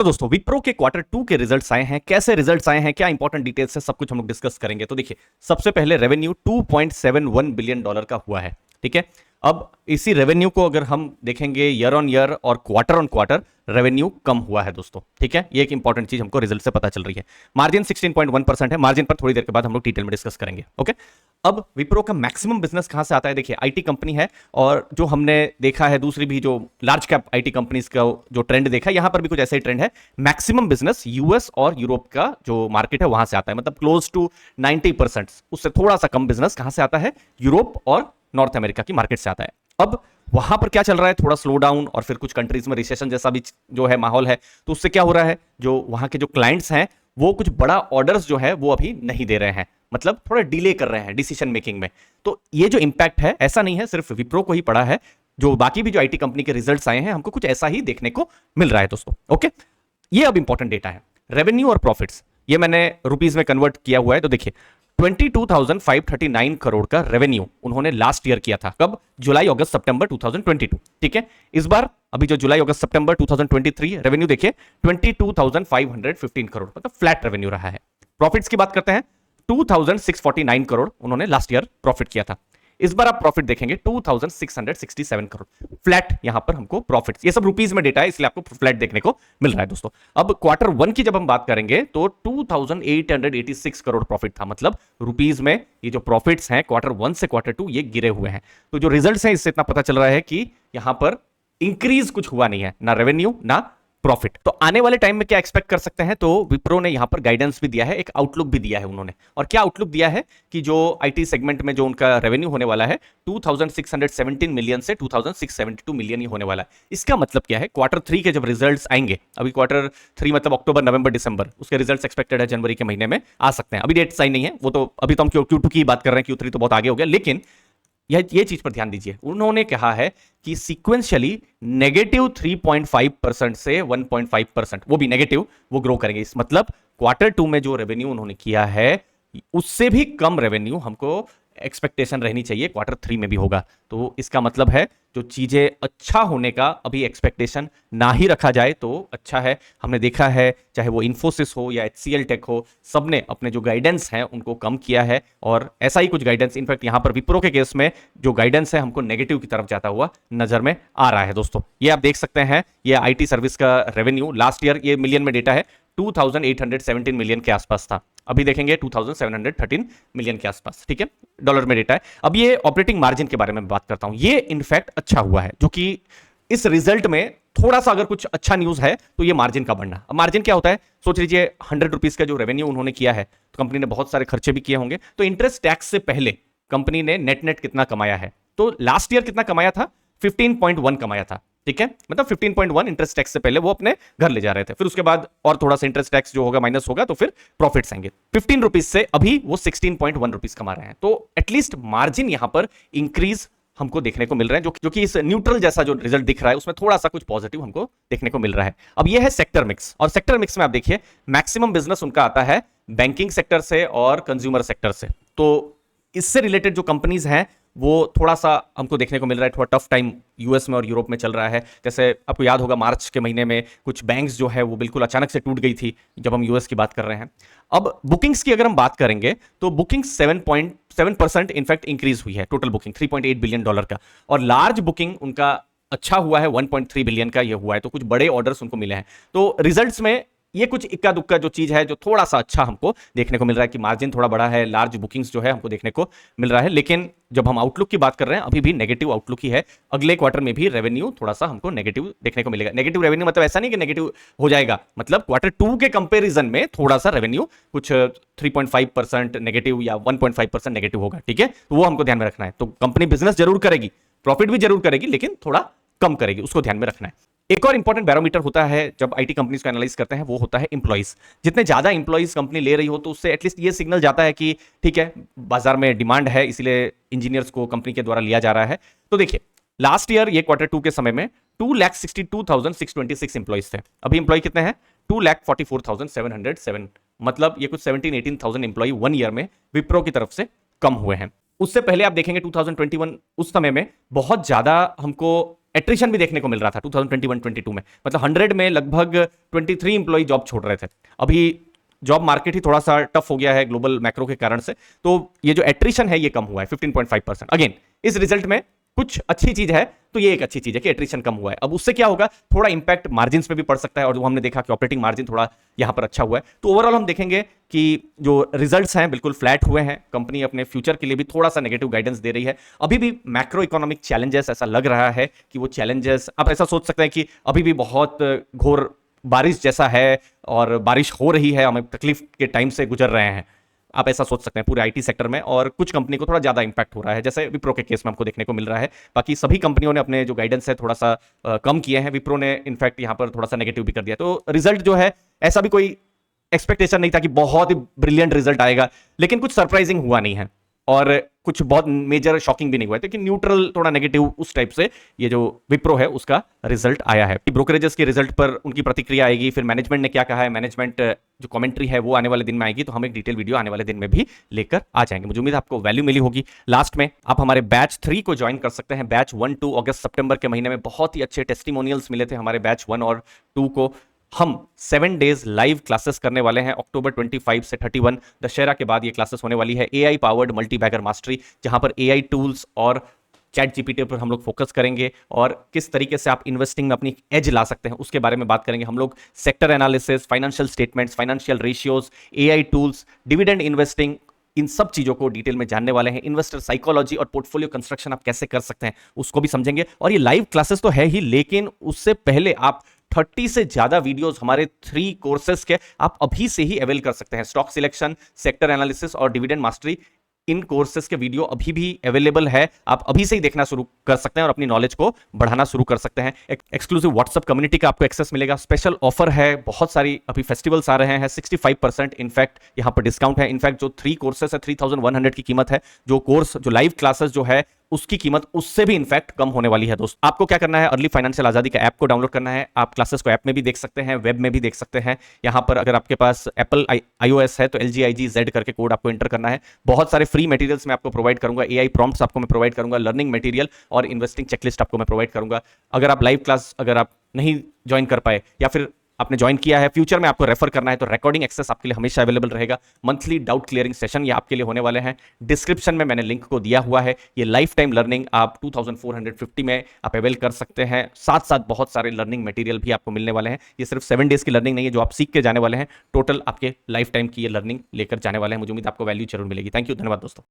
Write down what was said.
तो दोस्तों विप्रो के क्वार्टर टू के रिजल्ट्स आए हैं, कैसे रिजल्ट्स आए हैं, क्या इंपॉर्टेंट डिटेल्स है, सब कुछ हम लोग डिस्कस करेंगे। तो देखिए, सबसे पहले रेवेन्यू 2.71 बिलियन डॉलर का हुआ है। ठीक है, अब इसी रेवेन्यू को अगर हम देखेंगे ईयर ऑन ईयर और क्वार्टर ऑन क्वार्टर, रेवेन्यू कम हुआ है दोस्तों। ठीक है, ये एक इंपॉर्टेंट चीज हमको रिजल्ट से पता चल रही है। मार्जिन 16.1% है। मार्जिन पर थोड़ी देर के बाद हम लोग डिटेल में डिस्कस करेंगे। ओके, अब विप्रो का मैक्सिमम बिजनेस कहां से आता है? देखिए, आईटी कंपनी है, और जो हमने देखा है दूसरी भी जो लार्ज कैप आईटी कंपनीज का जो ट्रेंड देखा है, यहां पर भी कुछ ऐसा ही ट्रेंड है। मैक्सिमम बिजनेस यूएस और यूरोप का जो मार्केट है वहां से आता है, मतलब क्लोज टू 90%। उससे थोड़ा सा कम बिजनेस कहां से आता है? यूरोप और नॉर्थ अमेरिका की मार्केट से आता है। अब वहां पर क्या चल रहा है? थोड़ा स्लो डाउन, और फिर कुछ कंट्रीज में रिसेशन जैसा भी जो है माहौल है। तो उससे क्या हो रहा है, जो वहां के जो क्लाइंट्स हैं वो कुछ बड़ा ऑर्डर्स जो है वो अभी नहीं दे रहे हैं, मतलब थोड़ा डिले कर रहे हैं डिसीजन मेकिंग में। तो ये जो इंपैक्ट है, ऐसा नहीं है सिर्फ विप्रो को ही पड़ा है, जो बाकी भी जो आईटी कंपनी के रिजल्ट्स आए हैं हमको कुछ ऐसा ही देखने को मिल रहा है दोस्तों। ओके, ये अब इंपॉर्टेंट डेटा है। रेवेन्यू और प्रॉफिट्स ये मैंने रुपीस में कन्वर्ट किया हुआ है। तो देखिए, 22,539 करोड़ का रेवेन्यू उन्होंने लास्ट ईयर किया था। कब? जुलाई अगस्त सितंबर 2022। ठीक है, इस बार अभी जो जुलाई अगस्त सितंबर 2023 रेवेन्यू देखिए 22,515 करोड़, मतलब फ्लैट रेवेन्यू रहा है। प्रॉफिट्स की बात करते हैं, 2,649 करोड़ उन्होंने लास्ट ईयर प्रॉफिट किया था। इस बार आप प्रॉफिट देखेंगे 2,667 करोड़, फ्लैट यहां पर हमको प्रॉफिट। ये सब रुपीस में डेटा है, इसलिए आपको फ्लैट देखने को मिल रहा है दोस्तों। अब क्वार्टर वन की जब हम बात करेंगे तो 2,886 करोड़ प्रॉफिट था, मतलब रुपीस में ये जो प्रॉफिट्स हैं क्वार्टर वन से क्वार्टर टू ये गिरे हुए हैं। तो जो रिजल्ट्स हैं इससे इतना पता चल रहा है कि यहां पर इंक्रीज कुछ हुआ नहीं है, ना रेवेन्यू ना प्रॉफिट। तो आने वाले टाइम में क्या एक्सपेक्ट कर सकते हैं? तो विप्रो ने यहां पर गाइडेंस भी दिया है, एक आउटलुक भी दिया है उन्होंने। और क्या आउटलुक दिया है कि जो आईटी सेगमेंट में जो उनका रेवेन्यू होने वाला है 2617 मिलियन से 2672 मिलियन ही होने वाला है। इसका मतलब क्या है? क्वार्टर थ्री के जब रिजल्ट्स आएंगे, अभी क्वार्टर थ्री मतलब अक्टूबर नवंबर दिसंबर, उसके रिजल्ट्स एक्सपेक्टेड है जनवरी के महीने में आ सकते हैं। अभी डेट साइन नहीं है, वो तो अभी तो हम Q2 की बात कर रहे हैं, Q3 तो बहुत आगे हो गया। लेकिन ये चीज पर ध्यान दीजिए, उन्होंने कहा है कि सीक्वेंशियली -3.5% से 1.5%, वो भी नेगेटिव, वो ग्रो करेंगे। इस मतलब क्वार्टर टू में जो रेवेन्यू उन्होंने किया है उससे भी कम रेवेन्यू हमको एक्सपेक्टेशन रहनी चाहिए क्वार्टर थ्री में भी होगा। तो इसका मतलब है जो चीजें अच्छा होने का अभी एक्सपेक्टेशन ना ही रखा जाए तो अच्छा है। हमने देखा है चाहे वो इन्फोसिस हो या HCL टेक हो, सबने अपने जो गाइडेंस है उनको कम किया है, और ऐसा ही कुछ गाइडेंस इनफैक्ट यहां पर विप्रो के केस में जो गाइडेंस है हमको नेगेटिव की तरफ जाता हुआ नजर में आ रहा है दोस्तों। ये आप देख सकते हैं, ये आईटी सर्विस का रेवेन्यू लास्ट ईयर, ये मिलियन में डेटा है, 2,817 मिलियन के आसपास था। अभी देखेंगे 2,713 मिलियन के आसपास। ठीक है, डॉलर में डेटा है। अब ये ऑपरेटिंग मार्जिन के बारे में बात करता हूं, ये इनफैक्ट अच्छा हुआ है, जो कि इस रिजल्ट में थोड़ा सा अगर कुछ अच्छा न्यूज है तो ये मार्जिन का बढ़ना। अब मार्जिन क्या होता है? सोच लीजिए 100 रुपीज का जो रेवेन्यू उन्होंने किया है, तो कंपनी ने बहुत सारे खर्चे भी किए होंगे, तो इंटरेस्ट टैक्स से पहले कंपनी ने नेट नेट कितना कमाया है? तो लास्ट ईयर कितना कमाया था? 15.1 कमाया था। ठीक है, मतलब 15.1 इंटरेस्ट टैक्स से पहले वो अपने घर ले जा रहे थे, फिर उसके बाद और थोड़ा सा इंटरेस्ट टैक्स जो होगा माइनस होगा, तो फिर प्रॉफिट्स आएंगे। 15 रुपीज से अभी वो 16.1 रुपीज कमा रहे हैं। तो एटलीस्ट मार्जिन यहां पर इंक्रीज हमको देखने को मिल रहा है, जो कि इस न्यूट्रल जैसा जो रिजल्ट दिख रहा है उसमें थोड़ा सा कुछ पॉजिटिव हमको देखने को मिल रहा है। अब ये है सेक्टर मिक्स, और सेक्टर मिक्स में आप देखिए मैक्सिमम बिजनेस उनका आता है बैंकिंग सेक्टर से और कंज्यूमर सेक्टर से। तो इससे रिलेटेड जो कंपनीज हैं वो थोड़ा सा हमको देखने को मिल रहा है, थोड़ा टफ टाइम यूएस में और यूरोप में चल रहा है। जैसे आपको याद होगा मार्च के महीने में कुछ बैंक्स जो है वो बिल्कुल अचानक से टूट गई थी, जब हम यूएस की बात कर रहे हैं। अब बुकिंग्स की अगर हम बात करेंगे तो बुकिंग 7.7% इनफैक्ट इंक्रीज हुई है, टोटल बुकिंग $3.8 बिलियन का, और लार्ज बुकिंग उनका अच्छा हुआ है, 1.3 बिलियन का ये हुआ है। तो कुछ बड़े ऑर्डर्स उनको मिले हैं। तो रिजल्ट्स में ये कुछ इक्का दुक्का जो चीज है जो थोड़ा सा अच्छा हमको देखने को मिल रहा है कि मार्जिन थोड़ा बड़ा है, लार्ज बुकिंग्स जो है हमको देखने को मिल रहा है। लेकिन जब हम आउटलुक की बात कर रहे हैं अभी भी नेगेटिव आउटलुक ही है। अगले क्वार्टर में भी रेवेन्यू थोड़ा सा हमको नेगेटिव देखने को मिलेगा। नेगेटिव रेवेन्यू मतलब ऐसा नहीं कि नेगेटिव हो जाएगा, मतलब क्वार्टर टू के कंपेरिजन में थोड़ा सा रेवेन्यू कुछ 3.5% नेगेटिव या 1.5% नेगेटिव होगा। ठीक है, तो वो हमको ध्यान में रखना है। तो कंपनी बिजनेस जरूर करेगी, प्रॉफिट भी जरूर करेगी, लेकिन थोड़ा कम करेगी, उसको ध्यान में रखना है। एक और इंपॉर्टेंट बैरोमीटर होता है जब आईटी कंपनीज को एनालाइज करते हैं, वो होता है इंप्लॉइज। जितने ज्यादा इंप्लॉइज कंपनी ले रही हो तो उससे एटलीस्ट ये सिग्नल जाता है कि ठीक है बाजार में डिमांड है, इसीलिए इंजीनियर्स को कंपनी के द्वारा लिया जा रहा है। तो देखिए लास्ट ईयर ये क्वार्टर टू के समय में 2,62,626 इंप्लॉइज थे। अभी इंप्लॉय कितने हैं? 2,44,707, मतलब ये कुछ 17,18,000 इंप्लॉय 1 ईयर में विप्रो की तरफ से कम हुए हैं। उससे पहले आप देखेंगे 2021 उस समय में बहुत ज्यादा हमको एट्रिशन भी देखने को मिल रहा था 2021-22 में, मतलब 100 में लगभग 23 इंप्लॉई जॉब छोड़ रहे थे। अभी जॉब मार्केट ही थोड़ा सा टफ हो गया है ग्लोबल मैक्रो के कारण से, तो ये जो एट्रिशन है ये कम हुआ है 15.5%। अगेन इस रिजल्ट में कुछ अच्छी चीज है, तो ये एक अच्छी चीज है कि एट्रिशन कम हुआ है। अब उससे क्या होगा, थोड़ा इंपैक्ट मार्जिन पे भी पड़ सकता है, और जो हमने देखा कि ऑपरेटिंग मार्जिन थोड़ा यहां पर अच्छा हुआ है। तो ओवरऑल हम देखेंगे कि जो रिजल्ट्स हैं बिल्कुल फ्लैट हुए हैं। कंपनी अपने फ्यूचर के लिए भी थोड़ा सा नेगेटिव गाइडेंस दे रही है। अभी भी मैक्रो इकोनॉमिक चैलेंजेस, ऐसा लग रहा है कि वो चैलेंजेस, आप ऐसा सोच सकते हैं कि अभी भी बहुत घोर बारिश जैसा है और बारिश हो रही है, हमें तकलीफ के टाइम से गुजर रहे हैं, आप ऐसा सोच सकते हैं पूरे आईटी सेक्टर में। और कुछ कंपनी को थोड़ा ज्यादा इंपैक्ट हो रहा है, जैसे विप्रो के केस में हमको देखने को मिल रहा है। बाकी सभी कंपनियों ने अपने जो गाइडेंस है थोड़ा सा कम किए हैं। विप्रो ने इनफैक्ट यहां पर थोड़ा सा नेगेटिव भी कर दिया। तो रिजल्ट जो है, ऐसा भी कोई एक्सपेक्टेशन नहीं था कि बहुत ही ब्रिलियंट रिजल्ट आएगा, लेकिन कुछ सरप्राइजिंग हुआ नहीं है और कुछ बहुत मेजर शॉकिंग भी नहीं हुआ है, लेकिन न्यूट्रल थोड़ा नेगेटिव उस टाइप से ये जो विप्रो है उसका रिजल्ट आया है। ब्रोकरेजेस के रिजल्ट पर उनकी प्रतिक्रिया आएगी, फिर मैनेजमेंट ने क्या कहा है, मैनेजमेंट जो कमेंट्री है वो आने वाले दिन में आएगी, तो हम एक डिटेल वीडियो आने वाले दिन में भी लेकर आ जाएंगे। मुझे उम्मीद है आपको वैल्यू मिली होगी। लास्ट में आप हमारे बैच 3 को ज्वाइन कर सकते हैं। बैच 1, 2 अगस्त सितंबर के महीने में बहुत ही अच्छे टेस्टिमोनियल्स मिले थे हमारे बैच 1 और 2 को। हम 7 डेज लाइव क्लासेस करने वाले हैं अक्टूबर 25 से 31, दशहरा के बाद ये क्लासेस होने वाली है। एआई पावर्ड मल्टीबैगर मास्टरी, जहां पर एआई टूल्स और चैट जीपीटी पर हम लोग फोकस करेंगे और किस तरीके से आप इन्वेस्टिंग में अपनी एज ला सकते हैं उसके बारे में बात करेंगे। हम लोग sector analysis, financial statements, financial ratios, AI tools, dividend investing, इन सब चीजों को डिटेल में जानने वाले हैं। इन्वेस्टर साइकोलॉजी और पोर्टफोलियो कंस्ट्रक्शन आप कैसे कर सकते हैं उसको भी समझेंगे। और ये लाइव क्लासेस तो है ही, लेकिन उससे पहले आप 30 से ज्यादा वीडियोस हमारे 3 कोर्सेस के आप अभी से ही अवेल कर सकते हैं। स्टॉक सिलेक्शन, सेक्टर एनालिसिस और डिविडेंड मास्टरी, इन कोर्सेस के वीडियो अभी भी अवेलेबल है। आप अभी से ही देखना शुरू कर सकते हैं और अपनी नॉलेज को बढ़ाना शुरू कर सकते हैं। एक्सक्लूसिव व्हाट्सएप कम्युनिटी का आपको एक्सेस मिलेगा। स्पेशल ऑफर है, बहुत सारी अभी फेस्टिवल्स आ रहे हैं, 65% इनफैक्ट यहां पर डिस्काउंट है। इनफैक्ट जो 3 कोर्सेस है 3100 की कीमत है। जो कोर्स, जो लाइव क्लासेस जो है उसकी कीमत उससे भी इनफैक्ट कम होने वाली है। दोस्त, आपको क्या करना है, अर्ली फाइनेंशियल आजादी का ऐप को डाउनलोड करना है। आप क्लासेस को ऐप में भी देख सकते हैं, वेब में भी देख सकते हैं। यहां पर अगर आपके पास एप्पल iOS है तो LGIGZ करके कोड आपको एंटर करना है। बहुत सारे फ्री मटेरियल्स मैं आपको प्रोवाइड करूंगा, एआई प्रॉम्प्ट्स आपको मैं प्रोवाइड करूंगा, लर्निंग मटेरियल और इन्वेस्टिंग चेकलिस्ट आपको मैं प्रोवाइड करूंगा। अगर आप लाइव क्लास अगर आप नहीं ज्वाइन कर पाए या फिर आपने ज्वाइन किया है, फ्यूचर में आपको रेफर करना है, तो रिकॉर्डिंग एक्सेस आपके लिए हमेशा अवेलेबल रहेगा। मंथली डाउट क्लियरिंग सेशन ये आपके लिए होने वाले हैं। डिस्क्रिप्शन में मैंने लिंक को दिया हुआ है। ये लाइफ टाइम लर्निंग आप 2450 में आप अवेल कर सकते हैं। साथ साथ बहुत सारे लर्निंग मटेरियल भी आपको मिलने वाले हैं। ये सिर्फ 7 डेज की लर्निंग नहीं है जो आप सीख के जाने वाले हैं, टोटल आपके लाइफ टाइम की ये लर्निंग लेकर जाने वाले हैं। मुझे उम्मीद आपको वैल्यू जरूर मिलेगी। थैंक यू, धन्यवाद दोस्तों।